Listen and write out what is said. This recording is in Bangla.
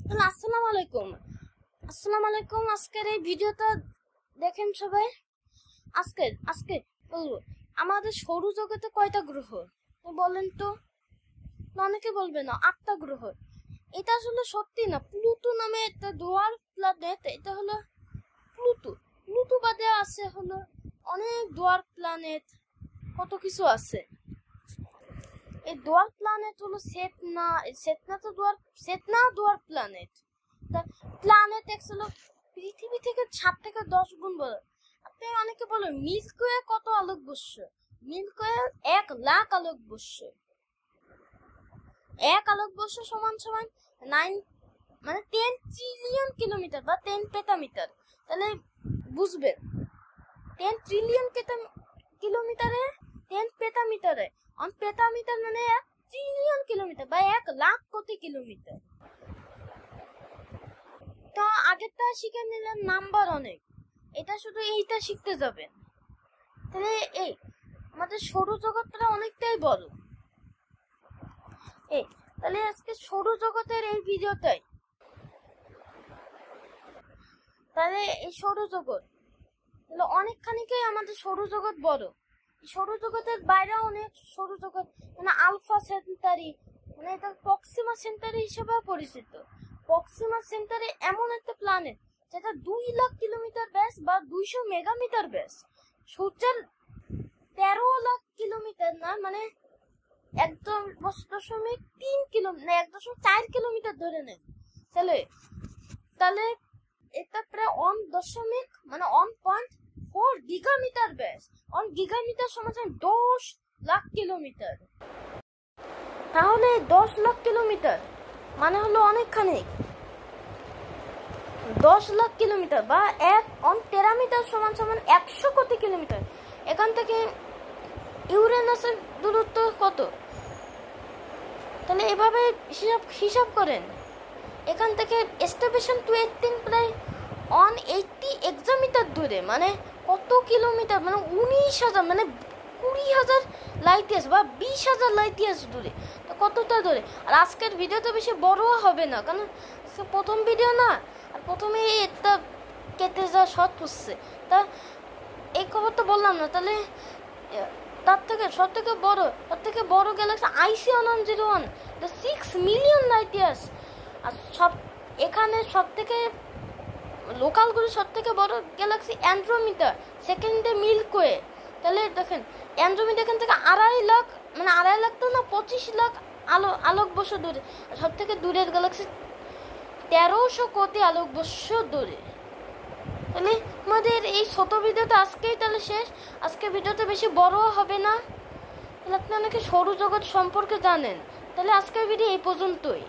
আসসালামু আলাইকুম। আজকের এই ভিডিওটা দেখেন সবাই। আজকে বলবো আমাদের সৌরজগতে কয়টা গ্রহ বলেন তো? অনেকে বলবে না 8টা গ্রহ। এটা আসলে সত্যি না। প্লুটো নামে একটা ডোয়ার্ফ প্ল্যানেট, এটা হলো প্লুটো বাদে আছে হলো অনেক ডোয়ার্ফ প্ল্যানেট, কত কিছু আছে। এই ডোয়ার্ফ প্ল্যানেট হলো সেটনা ডোয়ার্ফ প্ল্যানেট। প্ল্যানেট এক্স হলো পৃথিবী থেকে 7 থেকে 10 গুণ বড়। আপনি অনেকে বলেন মিল্কি ওয়ে কত আলোকবর্ষ? মিল্কি ওয়ে 1 লাখ আলোকবর্ষ। 1 আলোকবর্ষ সমান 9 মানে 10 ট্রিলিয়ন কিলোমিটার বা 10 পেটামিটার। তাহলে বুঝবেন 10 ট্রিলিয়ন কিলোমিটারে 10 পেটামিটারে পেটামিটার মানে 1 ট্রিলিয়ন কিলোমিটার বা 1 লাখ কোটি কিলোমিটার। তো আগেরটা শিখে নিলেন নাম্বার অনেক, এটা শুধু এইটা শিখতে যাবেন। তাহলে এই আমাদের সৌরজগৎটা অনেকটাই বড়। তাহলে আজকে সৌরজগতের এই ভিডিওটাই। তাহলে এই সৌরজগৎ তাহলে অনেকখানিকেই আমাদের সৌরজগৎ বড়। সৌরজগতের বাইরে অনেক সৌরজগৎ মানে আলফা সেন্টারি, মানে এটা প্রক্সিমা সেন্টারি হিসেবে পরিচিত। প্রক্সিমা সেন্টারি এমন একটা প্ল্যানেট যেটা 2 লাখ কিলোমিটার ব্যাস বা 200 মেগামিটার ব্যাস। সূর্যের 13 লাখ কিলোমিটার না, মানে 1.3 কিলোমিটার 1.4 কিলোমিটার ধরে নেন। তাহলে এটা প্রায় 1.4 গিগামিটার ব্যাস। 1 গিগামিটার সমান 10 লাখ কিলোমিটার। তাহলে 10 লাখ কিলোমিটার মানে হলো অনেকখানি। 10 লাখ কিলোমিটার বা 1 টেরামিটার সমান 100 কোটি কিলোমিটার। এখান থেকে ইউরেনাসের দূরত্ব কত? তাহলে এভাবে হিসাব করেন। এখান থেকে স্টেশন টু এর্থ প্রায় 180 এক্সামিটার দূরে, মানে কত কিলোমিটার? মানে 19,000 মানে 20,000 লাইট ইয়ার্স বা 20,000 লাইট ইয়ার্স দূরে। তো কতটা দূরে? আর আজকের ভিডিও তো বেশি বড়ও হবে না, কারণ প্রথম ভিডিও না, আর প্রথমে এটা কেটে যাওয়া শর্ট পড়ছে। তা এই খবর তো বললাম না। তাহলে তার থেকে বড় galaxy IC1101, 6 million light years. আর এখানে সব থেকে লোকালগুলি সব থেকে বড় গ্যালাক্সি অ্যান্ড্রোমিডা, সেকেন্ডে মিল্কি ওয়ে। তাহলে দেখেন অ্যান্ড্রোমিডা এখান থেকে 2.5 লাখ মানে 2.5 লাখ তো না 25 লাখ আলোকবর্ষ দূরে। সব থেকে দূরের গ্যালাক্সি 1300 কোটি আলোকবর্ষ দূরে। তাহলে আমাদের এই ছোট ভিডিওটা আজকেই তাহলে শেষ। আজকে ভিডিওটা বেশি বড়ও হবে না। তাহলে আপনি অনেকে সৌরজগৎ সম্পর্কে জানেন। তাহলে আজকের ভিডিও এই পর্যন্তই।